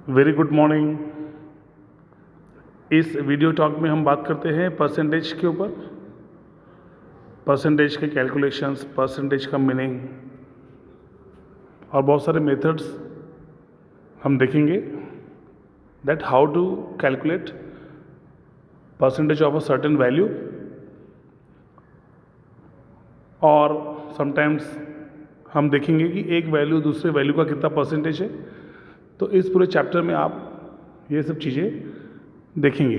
Very good morning. इस video talk में हम बात करते हैं परसेंटेज के ऊपर, परसेंटेज के कैलकुलेशंस, परसेंटेज का मीनिंग और बहुत सारे मेथड्स हम देखेंगे that how to calculate percentage of a certain value. और समटाइम्स हम देखेंगे कि एक वैल्यू दूसरे वैल्यू का कितना परसेंटेज है। तो इस पूरे चैप्टर में आप ये सब चीज़ें देखेंगे।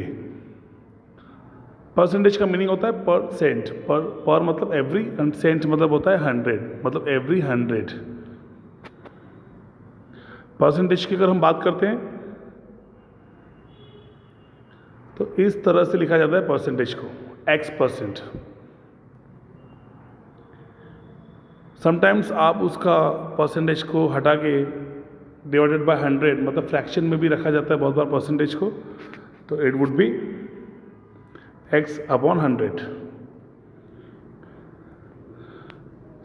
परसेंटेज का मीनिंग होता है परसेंट, पर मतलब एवरी, एंड सेंट मतलब होता है 100, मतलब एवरी 100। परसेंटेज की अगर हम बात करते हैं तो इस तरह से लिखा जाता है परसेंटेज को, X%। समटाइम्स आप उसका परसेंटेज को हटा के डिवाइडेड बाय 100, मतलब फ्रैक्शन में भी रखा जाता है बहुत बार परसेंटेज को, तो it would be X/100।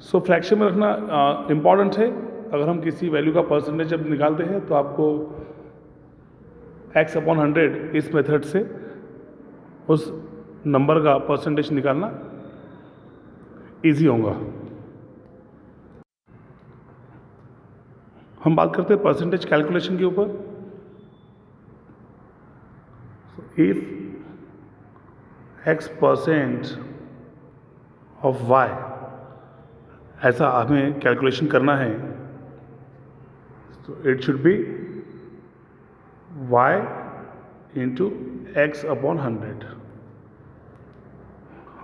So fraction में रखना इम्पॉर्टेंट है। अगर हम किसी वैल्यू का परसेंटेज जब निकालते हैं तो आपको X/100 इस मेथड से उस नंबर का परसेंटेज निकालना इजी होगा। हम बात करते हैं परसेंटेज कैलकुलेशन के ऊपर। इफ X% ऑफ Y, ऐसा हमें कैलकुलेशन करना है, तो it should be Y into X/100।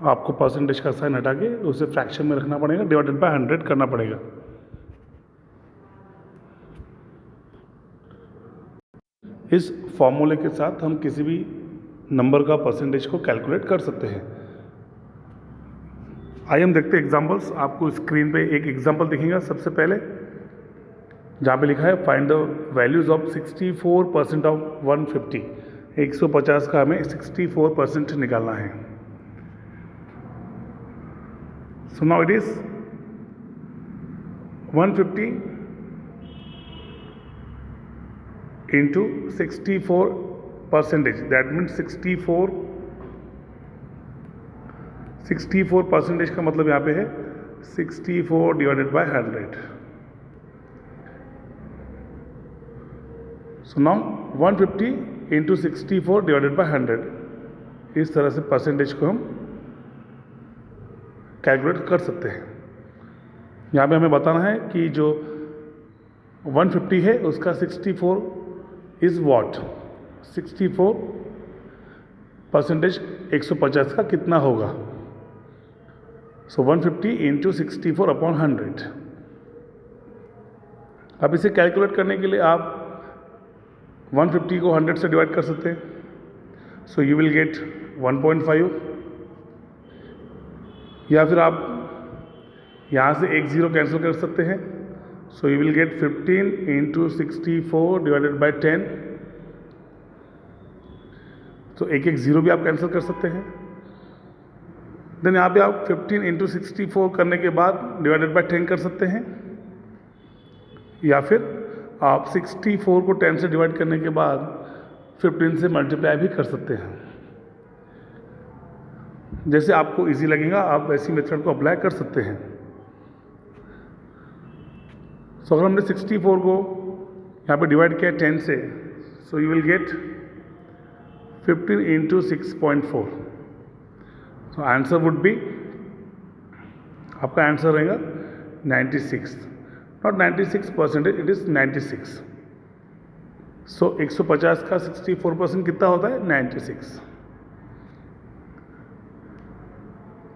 आपको परसेंटेज का साइन हटा के उसे फ्रैक्शन में रखना पड़ेगा, डिवाइडेड बाय 100 करना पड़ेगा। इस फॉर्मूले के साथ हम किसी भी नंबर का परसेंटेज को कैलकुलेट कर सकते हैं। आइए हम देखते हैं एग्जांपल्स। आपको स्क्रीन पे एक एग्जांपल दिखेगा सबसे पहले, जहाँ पे लिखा है find the values of 64% of 150। 150 का हमें 64% निकालना है। So now it is 150 into 64%, that means 64% का मतलब यहाँ पे है 64 divided by 100। So now 150 into 64 divided by 100, इस तरह से परसेंटेज को हम कैलकुलेट कर सकते हैं। यहाँ पे हमें बताना है कि जो 150 है उसका 64 इज वॉट, 64% 150 का कितना होगा। सो 150 इंटू 64/100। अब इसे कैलकुलेट करने के लिए आप 150 को 100 से डिवाइड कर सकते हैं। सो यू विल गेट 1.5, या फिर आप यहाँ से एक ज़ीरो कैंसिल कर सकते हैं। So you will get 15 into 64 divided by 10। तो एक एक ज़ीरो भी आप कैंसिल कर सकते हैं। देन यहाँ पे आप 15 इंटू 64 करने के बाद डिवाइडेड बाय 10 कर सकते हैं, या फिर आप 64 को 10 से डिवाइड करने के बाद 15 से मल्टीप्लाई भी कर सकते हैं। जैसे आपको इजी लगेगा आप वैसी मेथड को अप्लाई कर सकते हैं। सो अगर हमने 64 को यहाँ पे डिवाइड किया 10 से, so you will get 15 into 6.4। So answer would B, आपका आंसर रहेगा 96, नॉट 96%, इट इज़ 96। सो 150 का 64% कितना होता है, 96।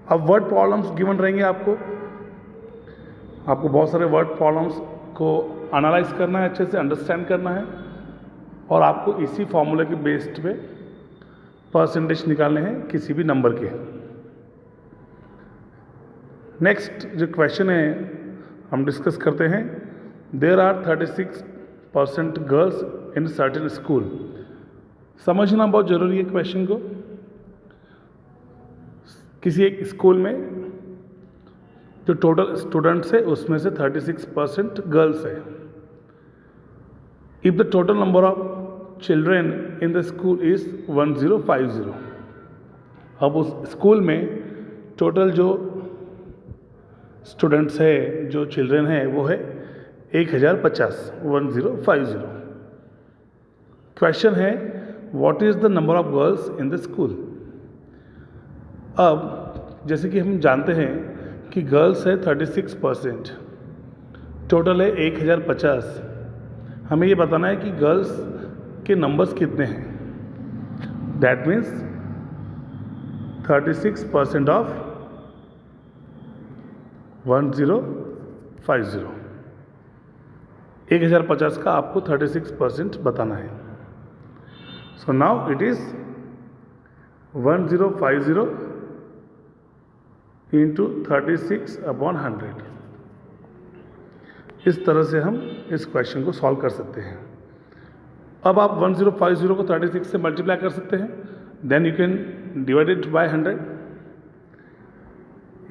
अब वर्ड प्रॉब्लम्स गिवन रहेंगे आपको बहुत सारे वर्ड प्रॉब्लम्स को एनालाइज करना है, अच्छे से अंडरस्टैंड करना है, और आपको इसी फॉर्मूले के बेस्ड पे परसेंटेज निकालने हैं किसी भी नंबर के। नेक्स्ट जो क्वेश्चन है हम डिस्कस करते हैं, there are 36% girls in certain school. समझना बहुत ज़रूरी है क्वेश्चन को। किसी एक स्कूल में जो टोटल स्टूडेंट्स है उसमें से 36% गर्ल्स है। If the total number of children in the school is 1050, अब उस स्कूल में टोटल जो स्टूडेंट्स है, जो चिल्ड्रेन है, वो है 1050, 1050। क्वेश्चन है what is the number of girls in the school. अब जैसे कि हम जानते हैं कि गर्ल्स है 36%, टोटल है 1050। हमें ये बताना है कि गर्ल्स के नंबर्स कितने हैं। दैट मीन्स 36% ऑफ 1050, 1050 का आपको 36% बताना है। So now it is 1050 into 36/100। इस तरह से हम इस क्वेश्चन को सॉल्व कर सकते हैं। अब आप 1050 को 36 से मल्टीप्लाई कर सकते हैं, then you can divide it by 100,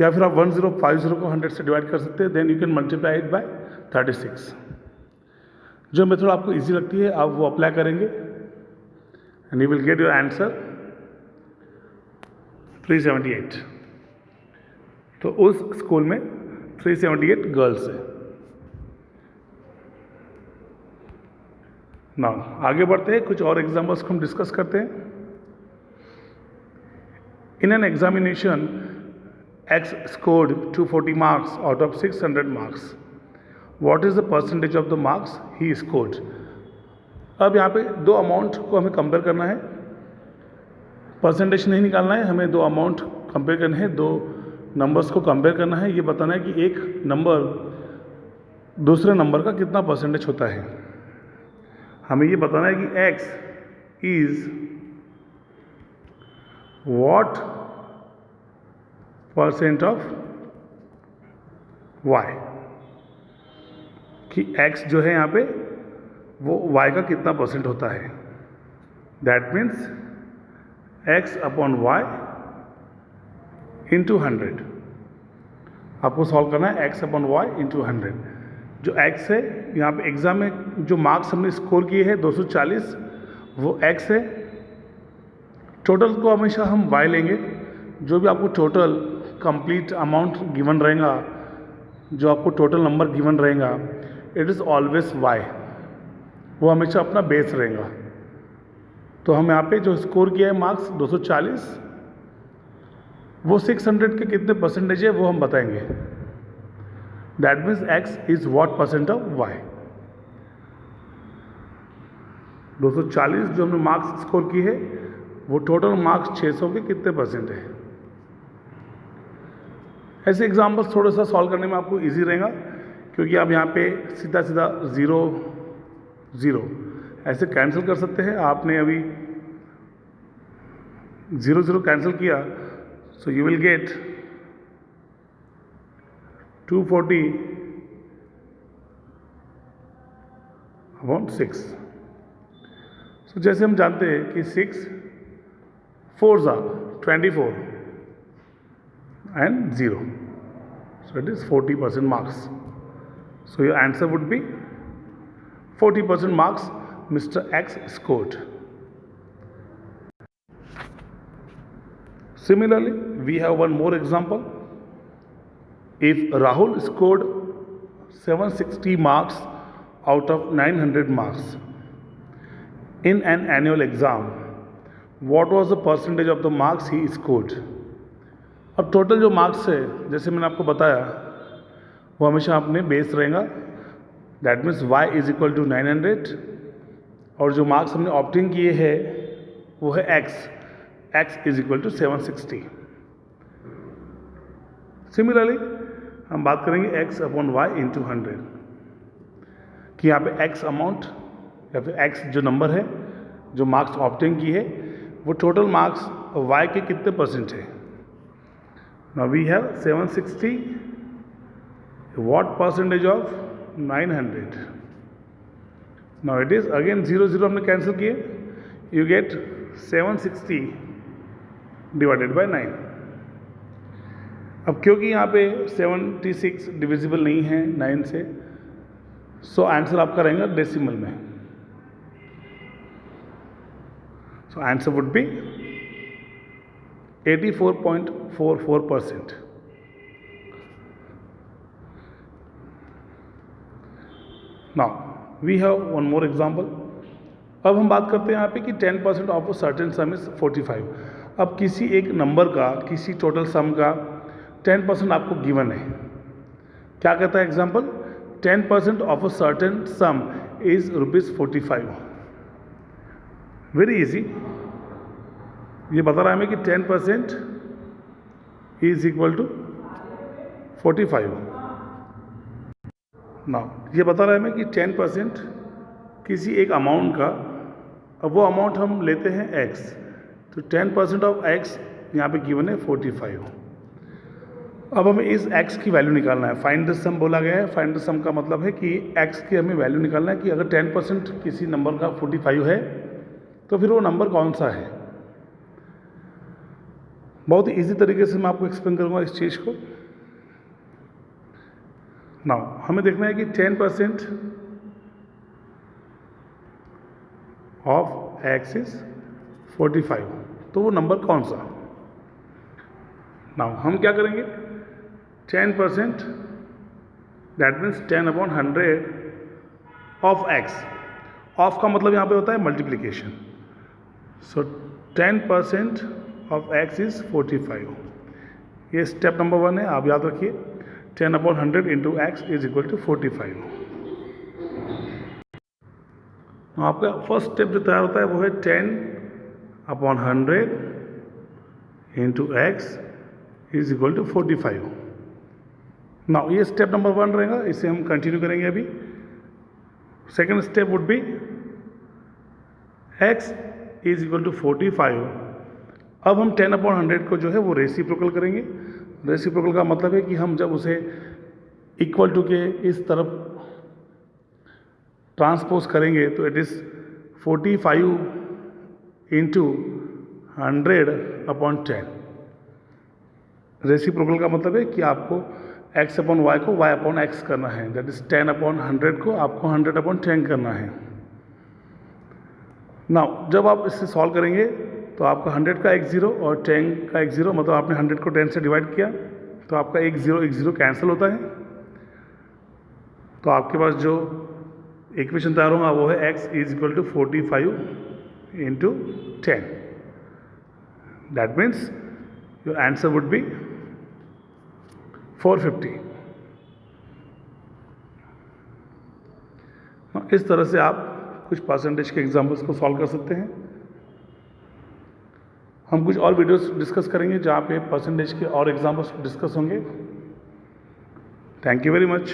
या फिर आप 1050 को 100 से डिवाइड कर सकते हैं, then you can multiply it by 36। जो मेथड आपको इजी लगती है आप वो अप्लाई करेंगे and you will get your answer 378। तो उस स्कूल में 378 गर्ल्स है। नाउ आगे बढ़ते हैं, कुछ और एग्जाम्पल्स को हम डिस्कस करते हैं। In an examination X scored 240 marks out of 600 marks. What is the percentage of the marks he scored? अब यहाँ पे दो अमाउंट को हमें कंपेयर करना है, परसेंटेज नहीं निकालना है, हमें दो अमाउंट कंपेयर करने हैं, दो नंबर्स को कंपेयर करना है। ये बताना है कि एक नंबर दूसरे नंबर का कितना परसेंटेज होता है। हमें ये बताना है कि X is what percent of Y, कि X जो है यहाँ पे वो Y का कितना परसेंट होता है। That means X upon Y into 100। आपको सॉल्व करना है X अपॉन Y इंटू 100। जो X है यहाँ पे एग्जाम में जो मार्क्स हमने स्कोर किए हैं 240, वो X है। टोटल को हमेशा हम Y लेंगे। जो भी आपको टोटल कंप्लीट अमाउंट गिवन रहेगा, जो आपको टोटल नंबर गिवन रहेगा, इट इज़ ऑलवेज Y, वो हमेशा अपना बेस रहेगा। तो हम यहाँ पे जो स्कोर किया है मार्क्स 240, वो 600 के कितने परसेंटेज है वो हम बताएंगे। That means X is what percent of Y। 240 जो हमने मार्क्स स्कोर की है वो टोटल मार्क्स 600 के कितने परसेंट है। ऐसे एग्जाम्पल्स थोड़ा सा सॉल्व करने में आपको इजी रहेगा, क्योंकि आप यहाँ पे सीधा सीधा 0 0 ऐसे कैंसिल कर सकते हैं। आपने अभी 0 0 कैंसिल किया, so you will get 240 upon 6। सो जैसे हम जानते हैं कि 6 4s are 24 and 0, so it is 40% marks. So your answer would be 40% marks Mr. X scored. Similarly, we have one more example. If Rahul scored 760 marks out of 900 marks in an annual exam, what was the percentage of the marks he scored? अब total जो marks है, जैसे मैंने आपको बताया, वो हमेशा अपने बेस रहेगा। That means Y is equal to 900, और जो मार्क्स हमने ऑप्टिंग किए हैं वो है X is equal to 760। Similarly हम बात करेंगे X अपॉन Y इंटू 100, कि यहाँ पे X अमाउंट या फिर X जो नंबर है, जो मार्क्स ऑप्टिंग की है, वो टोटल मार्क्स Y के कितने परसेंट है। Now we have 760, what percentage of 900? Now it is again 0 0 हमने कैंसिल किए, you get 760 divided by 9। अब क्योंकि यहाँ पे 76 डिविजिबल नहीं है 9 से, सो आंसर आपका रहेगा डेसिमल में। So answer would be 84.44%. Now we have one more example. अब हम बात करते हैं यहाँ पे कि 10% of a certain some is 45. अब किसी एक नंबर का, किसी टोटल सम का 10% आपको गिवन है. क्या कहता है example? 10% of a certain some is ₹45. Very easy. ये बता रहा है हमें कि 10% इज इक्वल टू 45. नाउ ये बता रहा है हमें कि 10% किसी एक अमाउंट का, अब वो अमाउंट हम लेते हैं x, तो 10% ऑफ x यहाँ पे गिवन है 45. अब हमें इस x की वैल्यू निकालना है. फाइंड द सम बोला गया है. फाइंड द सम का मतलब है कि x की हमें वैल्यू निकालना है कि अगर 10% किसी नंबर का 45 है तो फिर वो नंबर कौन सा है. बहुत ईजी तरीके से मैं आपको एक्सप्लेन करूँगा इस चीज़ को. नाउ हमें देखना है कि 10% ऑफ x इज 45, तो वो नंबर कौन सा. नाउ हम क्या करेंगे? 10% that means 10/100 of x. Of का मतलब यहाँ पे होता है multiplication. So 10% of x is 45. ये स्टेप नंबर 1 है, आप याद रखिए. 10/100 into x is equal to 45. आपका फर्स्ट स्टेप जो तैयार होता है वो है 10/100 into x is equal to 45. Now ये स्टेप नंबर 1 रहेगा, इसे हम कंटिन्यू करेंगे अभी. Second step would be x is equal to 45. अब हम 10/100 को जो है वो रेसिप्रोकल करेंगे. रेसिप्रोकल का मतलब है कि हम जब उसे इक्वल टू के इस तरफ ट्रांसपोज करेंगे तो इट इज़ 45 इंटू 100/10. रेसिप्रोकल का मतलब है कि आपको x/y को y/x करना है. दैट इज 10/100 को आपको 100/10 करना है. नाउ जब आप इसे सॉल्व करेंगे तो आपका 100 का x0 और 10 का x0, मतलब आपने 100 को 10 से डिवाइड किया तो आपका एक जीरो कैंसिल होता है. तो आपके पास जो इक्वेशन तैयार होगा वो है x is equal to 45 into 10. That means your answer would be 450. इस तरह से आप कुछ परसेंटेज के एग्जाम्पल्स को सॉल्व कर सकते हैं. हम कुछ और वीडियोस डिस्कस करेंगे जहाँ पे परसेंटेज के और एग्जाम्पल्स डिस्कस होंगे. Thank you very much.